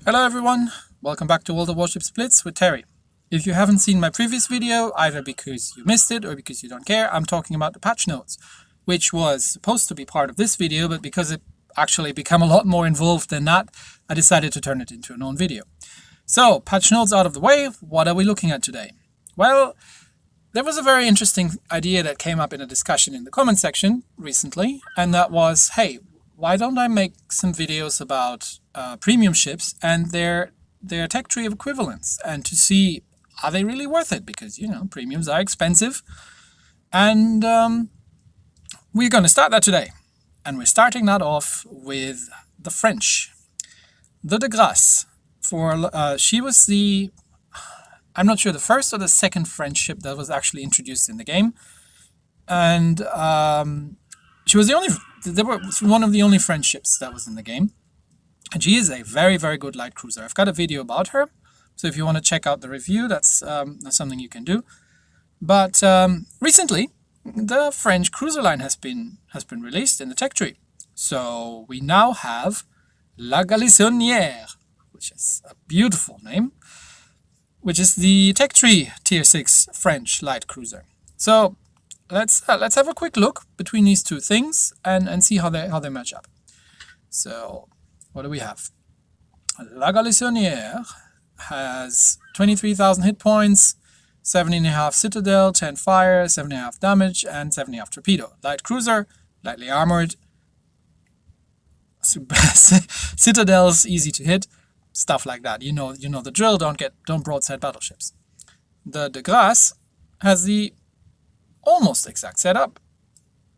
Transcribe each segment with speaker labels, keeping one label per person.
Speaker 1: Hello everyone, welcome back to World of Warships Blitz with Terry. If you haven't seen my previous video, either because you missed it or because you don't care, I'm talking about the patch notes, which was supposed to be part of this video, but because it actually became a lot more involved than that, I decided to turn it into an own video. So, patch notes out of the way, what are we looking at today? Well, there was a very interesting idea that came up in a discussion in the comment section recently, and that was, hey, why don't I make some videos about premium ships and their tech tree of equivalence, and to see, are they really worth it? Because, you know, premiums are expensive. And we're going to start that today. And we're starting that off with the French. The De Grasse. She was the, I'm not sure, the first or the second French ship that was actually introduced in the game. And she was one of the only French ships that was in the game. And she is a very, very good light cruiser. I've got a video about her, so if you want to check out the review, that's something you can do. But recently, the French cruiser line has been released in the tech tree. So we now have La Galissonière, which is a beautiful name, which is the tech tree tier 6 French light cruiser. So let's have a quick look between these two things and see how they match up. So what do we have? La Galissonière has 23,000 hit points, 7.5 citadel, 10 fire, 7.5 damage, and 7.5 torpedo. Light cruiser, lightly armored. Citadels easy to hit, stuff like that. You know the drill. Don't broadside battleships. The De Grasse has the almost exact setup.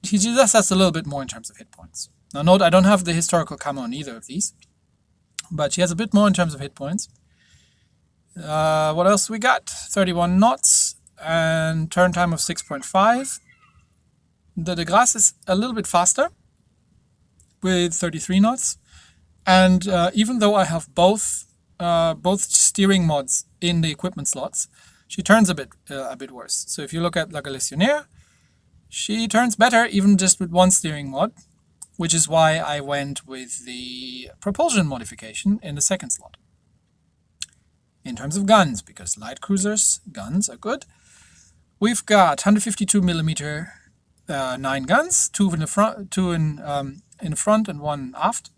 Speaker 1: He just has a little bit more in terms of hit points. Now note, I don't have the historical camo on either of these, but she has a bit more in terms of hit points. What else we got? 31 knots and turn time of 6.5. The De Grasse is a little bit faster with 33 knots. And even though I have both steering mods in the equipment slots, she turns a bit worse. So if you look at La Galissonière, she turns better even just with one steering mod, which is why I went with the propulsion modification in the second slot. In terms of guns, because light cruisers, guns are good, we've got 152mm 9 guns, two in the front and one aft.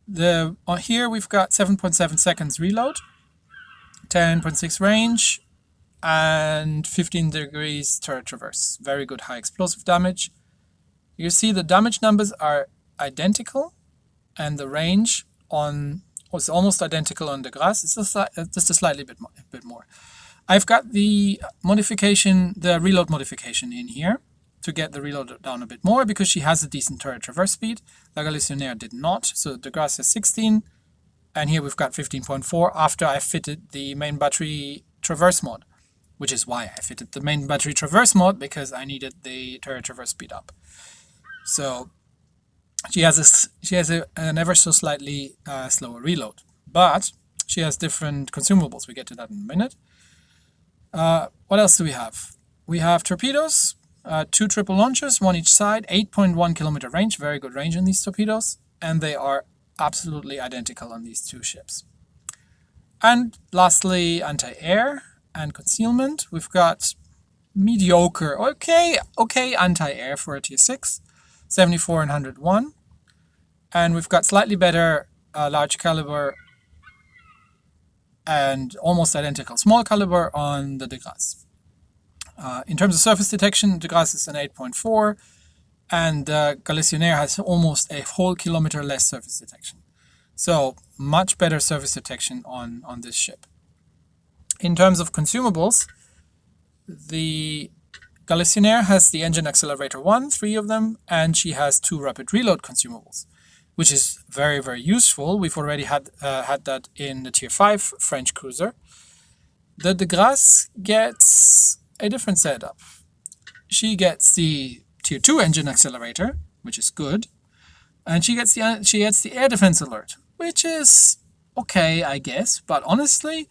Speaker 1: Here we've got 7.7 seconds reload, 10.6 range, and 15 degrees turret traverse. Very good high explosive damage. You see the damage numbers are identical, and the range was almost identical on De Grasse. It's just a slightly bit more. I've got the modification, the reload modification in here to get the reload down a bit more, because she has a decent turret traverse speed. La Galissonière did not, so De Grasse has 16, and here we've got 15.4 after I fitted the main battery traverse mod, which is why I fitted the main battery traverse mod, because I needed the turret traverse speed up. So she has an ever so slightly slower reload, but she has different consumables. We get to that in a minute. What else do we have? We have torpedoes, 2 triple launchers, one each side, 8.1 kilometer range, very good range in these torpedoes, and they are absolutely identical on these two ships. And lastly, anti-air and concealment. We've got mediocre, okay anti-air for a tier 6, 74 and 101. And we've got slightly better large caliber and almost identical small caliber on the De Grasse. In terms of surface detection, De Grasse is an 8.4, and Galissonière has almost a whole kilometer less surface detection. So much better surface detection on this ship. In terms of consumables, the Galissonière has the engine accelerator 1, 3 of them, and she has 2 rapid reload consumables, which is very, very useful. We've already had that in the tier 5 French cruiser. The De Grasse gets a different setup. She gets the tier 2 engine accelerator, which is good, and she gets the air defense alert, which is okay, I guess, but honestly,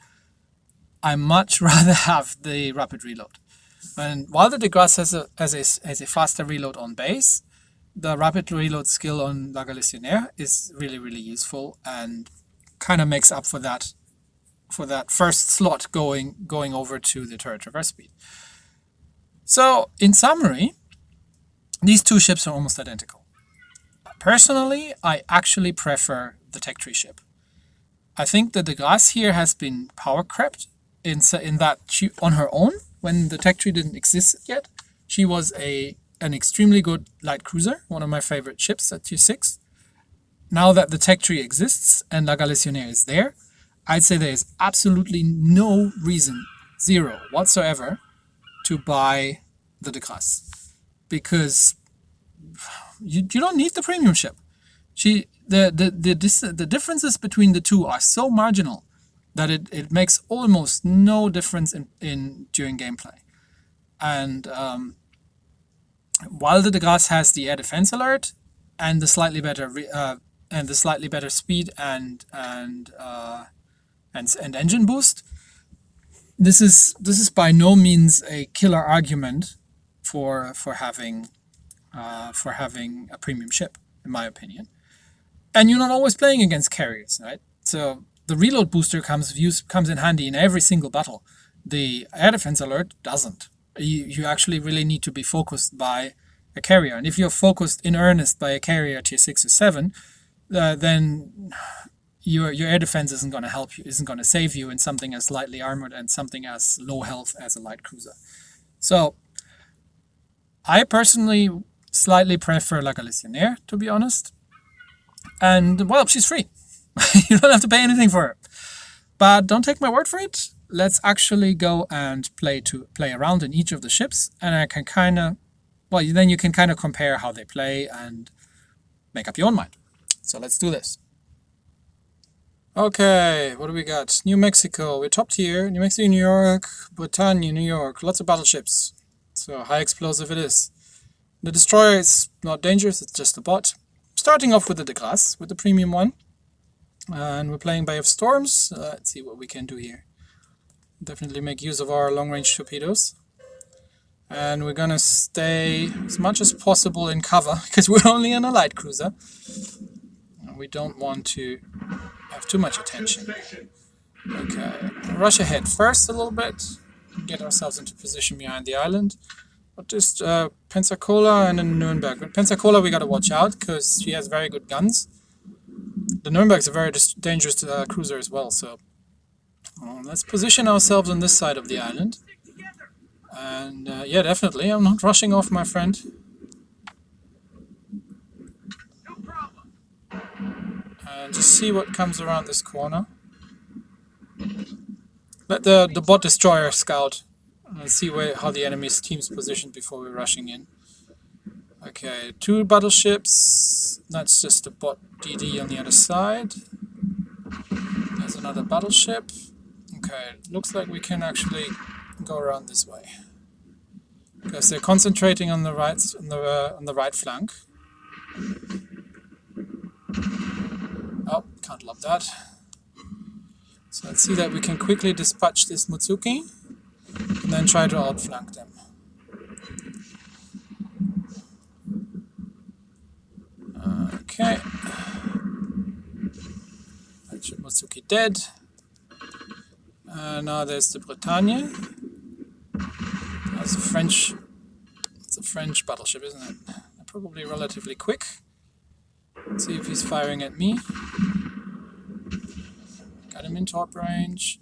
Speaker 1: I much rather have the rapid reload. And while the De Grasse has a faster reload on base, the rapid reload skill on La Galissonière is really, really useful, and kind of makes up for that first slot going over to the turret traverse speed. So in summary, these two ships are almost identical. Personally, I actually prefer the tech tree ship. I think that the Grasse here has been power crept in that she, on her own, when the tech tree didn't exist yet, she was an extremely good light cruiser, one of my favorite ships at tier 6. Now that the tech tree exists and La Galissonière is there, I'd say there is absolutely no reason, zero whatsoever, to buy the de Grasse, because you don't need the premium ship. The differences between the two are so marginal that it makes almost no difference in during gameplay. And while the de Grasse has the air defense alert and the slightly better speed and engine boost, this is by no means a killer argument for having a premium ship, in my opinion. And you're not always playing against carriers, right? So the reload booster comes in handy in every single battle. The air defense alert doesn't. You actually really need to be focused by a carrier. And if you're focused in earnest by a carrier tier 6 or 7, then your air defense isn't going to help you, isn't going to save you in something as lightly armored and something as low health as a light cruiser. So I personally slightly prefer La Galissonière, to be honest. And, well, she's free. You don't have to pay anything for her. But don't take my word for it. Let's actually go and play around in each of the ships, and I can kind of, well, then you can kind of compare how they play and make up your own mind. So let's do this. Okay, what do we got? New Mexico, we're top tier. New Mexico, New York, Bretagne, New York. Lots of battleships. So high explosive it is. The destroyer is not dangerous, it's just a bot. Starting off with the de Grasse, with the premium one. And we're playing Bay of Storms. Let's see what we can do here. Definitely make use of our long-range torpedoes. And we're gonna stay as much as possible in cover, because we're only on a light cruiser. And we don't want to have too much attention. Okay, rush ahead first a little bit. Get ourselves into position behind the island. But just Pensacola and then Nuremberg. With Pensacola we gotta watch out, because she has very good guns. The Nuremberg's a very dangerous cruiser as well, so let's position ourselves on this side of the island. And yeah, definitely, I'm not rushing off, my friend. And just see what comes around this corner. Let the bot destroyer scout and see how the enemy's team's positioned before we're rushing in. Okay, 2 battleships. That's just a bot DD on the other side. There's another battleship. Okay, looks like we can actually go around this way, because they're concentrating on the right flank. Oh, can't love that. So let's see that we can quickly dispatch this Mutsuki and then try to outflank them. Okay. Mutsuki dead. Now there's the Bretagne. That's a French. It's a French battleship, isn't it? They're probably relatively quick. Let's see if he's firing at me. Got him in top range.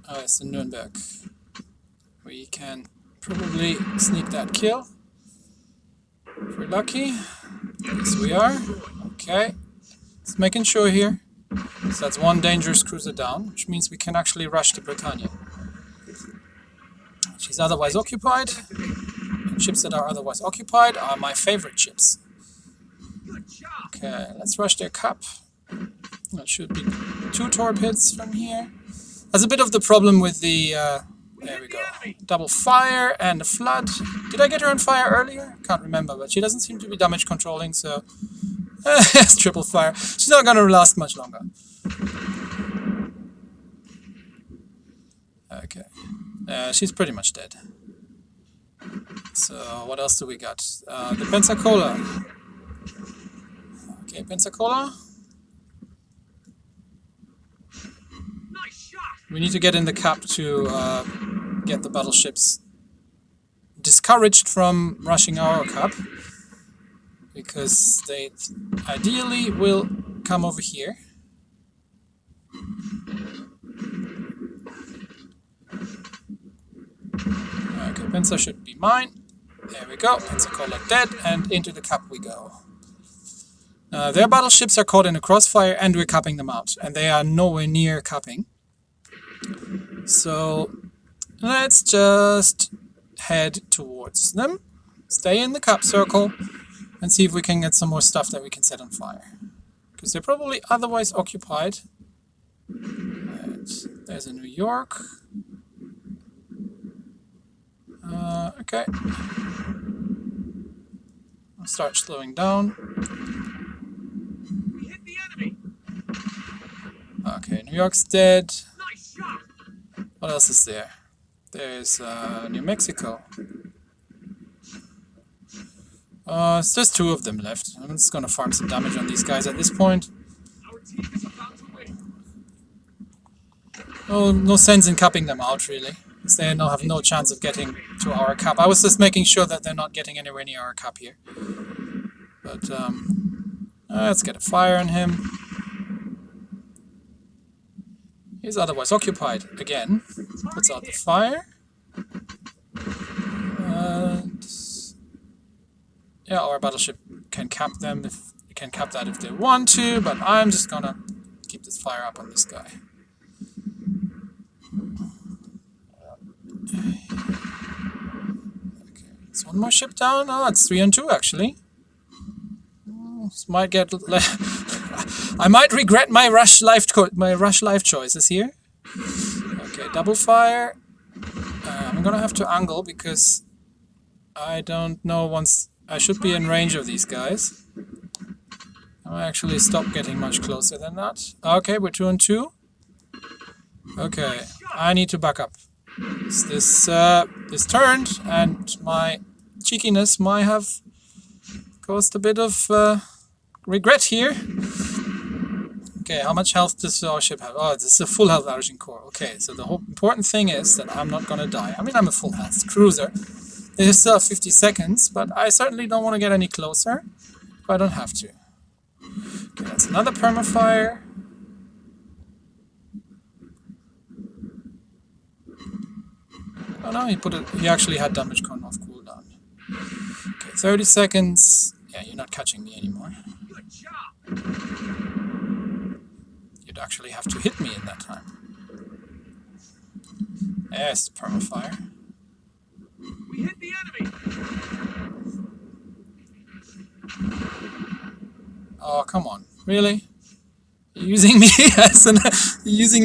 Speaker 1: Oh, it's the Nuremberg. We can probably sneak that kill. If we're lucky. Yes, we are. Okay. Just making sure here. So that's one dangerous cruiser down, which means we can actually rush the Bretagne. She's otherwise occupied. And ships that are otherwise occupied are my favorite ships. Okay, let's rush their cap. That should be 2 torpedoes from here. That's a bit of the problem with the... there we go. Double fire and a flood. Did I get her on fire earlier? Can't remember, but she doesn't seem to be damage controlling, so... it's triple fire. She's not going to last much longer. Okay. She's pretty much dead. So, what else do we got? The Pensacola. Okay, Pensacola. We need to get in the cap to get the battleships discouraged from rushing our cap, because they ideally will come over here. Okay, Pensa should be mine. There we go, Pensacola dead, and into the cap we go. Their battleships are caught in a crossfire and we're capping them out, and they are nowhere near capping. So let's just head towards them, stay in the cap circle, and see if we can get some more stuff that we can set on fire. Because they're probably otherwise occupied. Right. There's a New York. Okay. I'll start slowing down.
Speaker 2: We hit the enemy.
Speaker 1: Okay, New York's dead.
Speaker 2: Nice shot.
Speaker 1: What else is there? There's New Mexico. It's just 2 of them left. I'm just gonna farm some damage on these guys at this point.
Speaker 2: Our team is about to win.
Speaker 1: Oh, no sense in capping them out, really. Because they have no chance of getting to our cap. I was just making sure that they're not getting anywhere near our cap here. But, let's get a fire on him. He's otherwise occupied again. Puts out the fire. And yeah, our battleship can cap them if can cap that if they want to, but I'm just gonna keep this fire up on this guy. Okay, it's 1 more ship down. Oh, it's 3 on 2 actually. This might get. I might regret my rush life choices here. Okay, double fire. I'm gonna have to angle because I don't know once I should be in range of these guys. I'll actually stop getting much closer than that. Okay, we're 2 on 2. Okay, I need to back up. This turned, and my cheekiness might have caused a bit of regret here. Okay, how much health does our ship have? Oh, this is a full health Agincourt. Okay, so the whole important thing is that I'm not gonna die. I mean, I'm a full health cruiser. There's still 50 seconds, but I certainly don't want to get any closer if I don't have to. Okay, that's another permafire. Oh no, he actually had damage con off cooldown. Okay, 30 seconds. Yeah, you're not catching me anymore.
Speaker 2: Good job.
Speaker 1: You'd actually have to hit me in that time. There's the permafire.
Speaker 2: We hit the enemy.
Speaker 1: Oh, come on. Really? You're using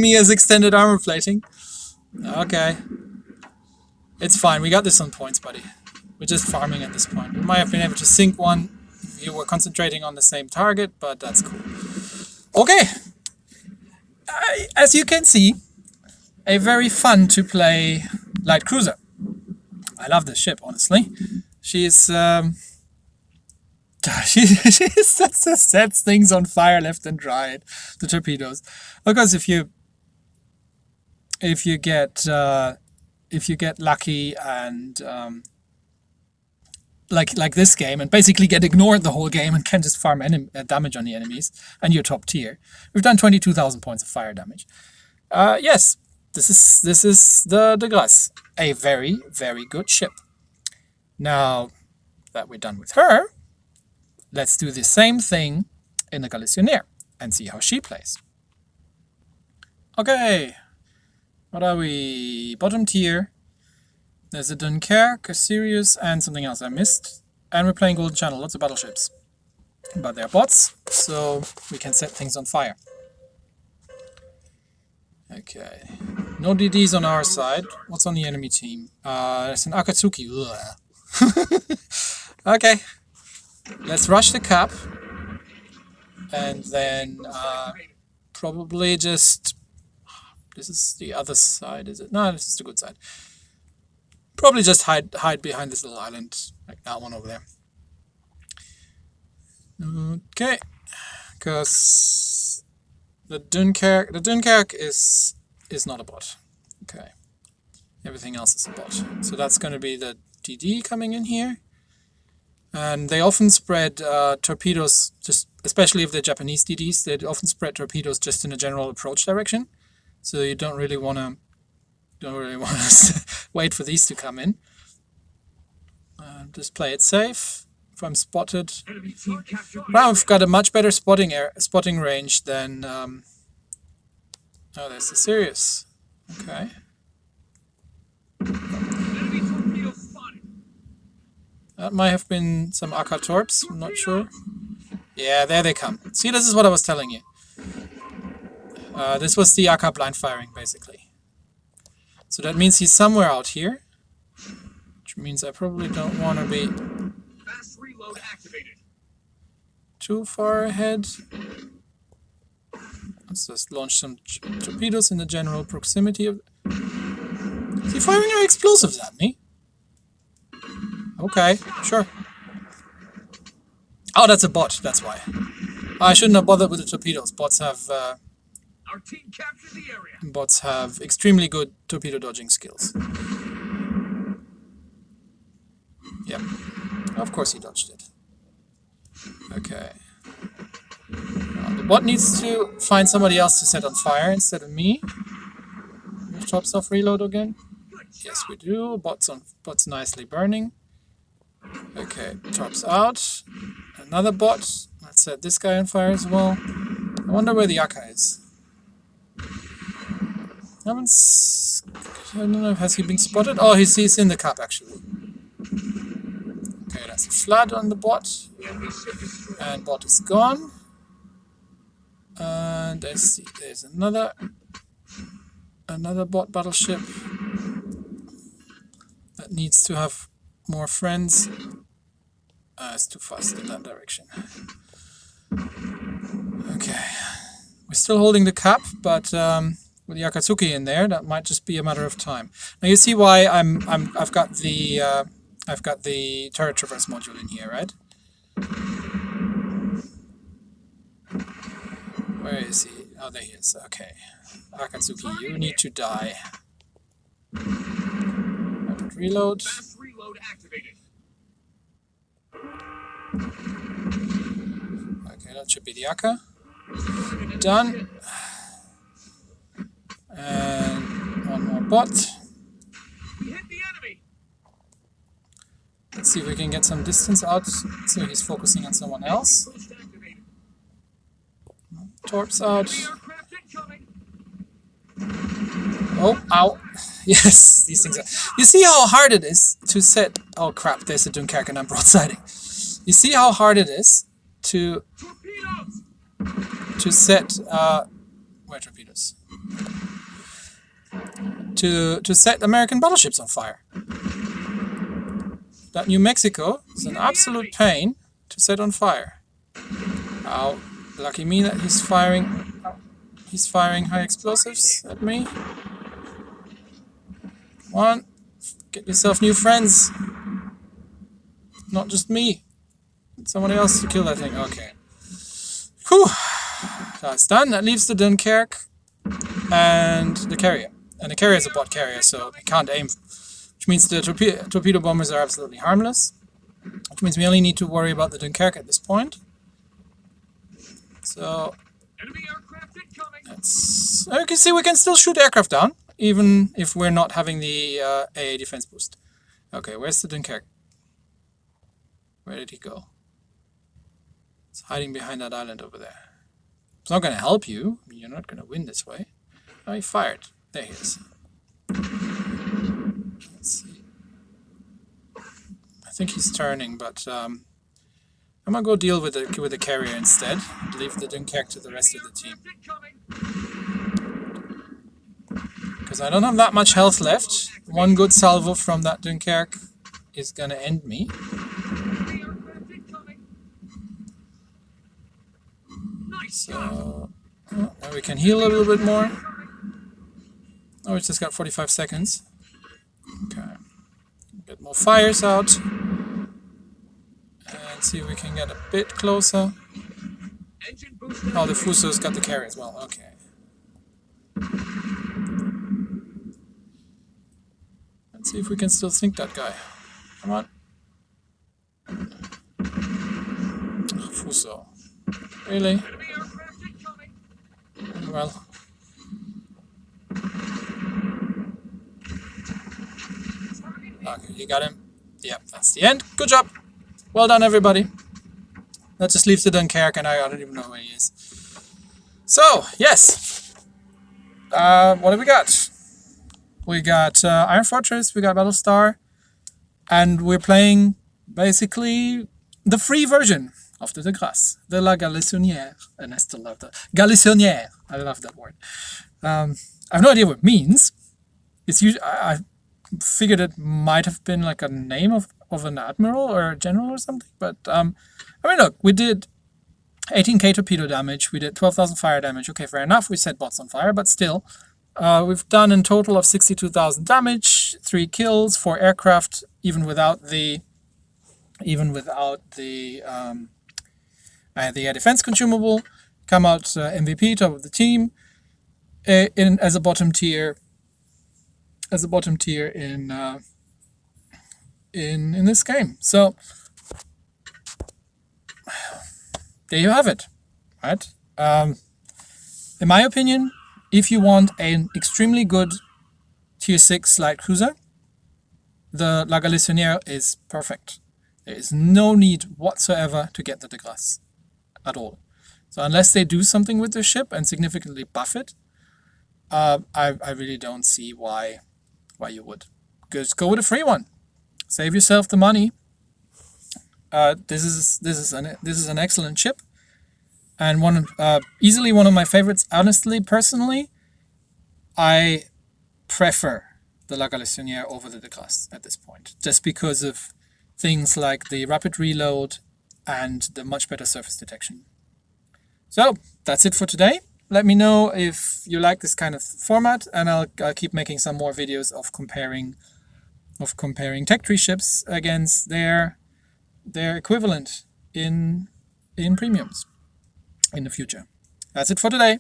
Speaker 1: me as extended armor plating? Okay. It's fine. We got this on points, buddy. We're just farming at this point. We might have been able to sink one if you were concentrating on the same target, but that's cool. Okay. As you can see, a very fun to play light cruiser. I love this ship, honestly. She's she sets things on fire left and right. The torpedoes, because if you get lucky and like this game, and basically get ignored the whole game and can just farm damage on the enemies, and you're top tier. We've done 22,000 points of fire damage. Yes, this is the Grasse, a very, very good ship. Now that we're done with her, let's do the same thing in the Galissonière and see how she plays. Okay, what are we? Bottom tier. There's a Dunkirk, a Sirius, and something else I missed. And we're playing Golden Channel, lots of battleships. But they're bots, so we can set things on fire. Okay. No DDs on our side. What's on the enemy team? There's an Akatsuki. Okay. Let's rush the cap. And then probably just... This is the other side, is it? No, this is the good side. Probably just hide behind this little island, like that one over there. Okay. because the Dunkirk is not a bot. Okay, everything else is a bot. So that's going to be the DD coming in here, and they often spread torpedoes, just especially if they're Japanese DDs. They often spread torpedoes just in a general approach direction. So you don't really want to wait for these to come in. Just play it safe. If I'm spotted,
Speaker 2: Enemy team captured the
Speaker 1: wow,
Speaker 2: area.
Speaker 1: I've got a much better spotting range than. Oh, there's the Sirius. Okay.
Speaker 2: Enemy torpedo spotted.
Speaker 1: That might have been some AK torps, I'm not sure. Yeah, there they come. See, this is what I was telling you. This was the AK blind firing, basically. So that means he's somewhere out here. Which means I probably don't want to be
Speaker 2: Fast reload activated.
Speaker 1: too far ahead. Let's just launch some torpedoes in the general proximity of... Is he firing our explosives at me? Okay, sure. Oh, that's a bot, that's why. I shouldn't have bothered with the torpedoes. Bots have
Speaker 2: Our team captured the area.
Speaker 1: extremely good torpedo dodging skills. Yep. Of course he dodged it. Okay. Now, the bot needs to find somebody else to set on fire instead of me. Tops off reload again. Yes, we do. Bot's nicely burning. Okay, tops out. Another bot. Let's set this guy on fire as well. I wonder where the Aka is. I don't know, has he been spotted? Oh, he's in the cup actually. Okay, that's a flood on the bot.
Speaker 2: Enemy ship destroyed.
Speaker 1: And bot is gone. And there's another bot battleship that needs to have more friends. It's too fast in that direction. Okay, we're still holding the cap, but with the Akatsuki in there, that might just be a matter of time. Now you see why I've got the turret traverse module in here, right? Where is he? Oh, there he is. Okay, Akatsuki, you need to die. Rapid reload.
Speaker 2: Fast reload activated.
Speaker 1: Okay, that should be the Aka. Done. And one more bot.
Speaker 2: We hit the enemy.
Speaker 1: Let's see if we can get some distance out. So he's focusing on someone else.
Speaker 2: Post activated.
Speaker 1: Torps out.
Speaker 2: Enemy aircraft incoming.
Speaker 1: Oh, ow. Yes, these things are... You see how hard it is to set... Oh crap, there's a Dunkirk and I'm broadsiding. You see how hard it is to
Speaker 2: Torpedoes.
Speaker 1: set... where torpedoes? To set American battleships on fire. That New Mexico is an absolute pain to set on fire. Ow. Lucky me that he's firing high explosives at me. Come on, get yourself new friends. Not just me. Somebody else to kill that thing. Okay. Whew. That's done. That leaves the Dunkirk and the carrier. And the carrier is a bot carrier, so it can't aim. Which means the torpedo bombers are absolutely harmless. Which means we only need to worry about the Dunkirk at this point. So
Speaker 2: Enemy aircraft incoming.
Speaker 1: that's... You can see we can still shoot aircraft down, even if we're not having the AA defense boost. Okay, where's the Dunkirk? Where did he go? It's hiding behind that island over there. It's not going to help you. I mean, you're not going to win this way. Oh, he fired. There he is. Let's see. I think he's turning, but I'm gonna go deal with the carrier instead. Leave the Dunkirk to the rest of the team. Because I don't have that much health left. One good salvo from that Dunkirk is gonna end me. So now we can heal a little bit more. Oh, it's just got 45 seconds. Okay. Get more fires out. And see if we can get a bit closer.
Speaker 2: Engine boost.
Speaker 1: Oh, the Fuso's got the carry as well. Okay. Let's see if we can still sink that guy. Come on. Fuso. Really?
Speaker 2: Enemy aircraft incoming.
Speaker 1: Well. Okay, you got him. Yep, that's the end. Good job. Well done, everybody. That just leaves the Dunkirk, and I don't even know where he is. So, yes. What do we got? We got Iron Fortress, we got Battlestar, and we're playing basically the free version of the Grasse, the La Galissonière, and I still love that. Galissonière, I love that word. I have no idea what it means. It's usually, I figured it might have been like a name of an admiral or a general or something, but I mean, look, we did 18k torpedo damage, we did 12,000 fire damage. Okay, fair enough, we set bots on fire, but still. We've done in total of 62,000 damage, 3 kills, 4 aircraft, even without the air defense consumable. Come out MVP, top of the team, as a bottom tier in this game. So there you have it, right? In my opinion, if you want an extremely good tier 6 light cruiser, the La Galissonière is perfect. There is no need whatsoever to get the Grasse at all. So unless they do something with the ship and significantly buff it, I really don't see why you would. Just go with a free one. Save yourself the money. This is an excellent ship, and easily one of my favorites. Honestly, personally, I prefer the La Galissonière over the Grasse at this point, just because of things like the rapid reload and the much better surface detection. So that's it for today. Let me know if you like this kind of format, and I'll keep making some more videos of comparing tech tree ships against their equivalent in premiums in the future. That's it for today.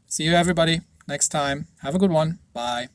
Speaker 1: See you everybody next time. Have a good one. Bye.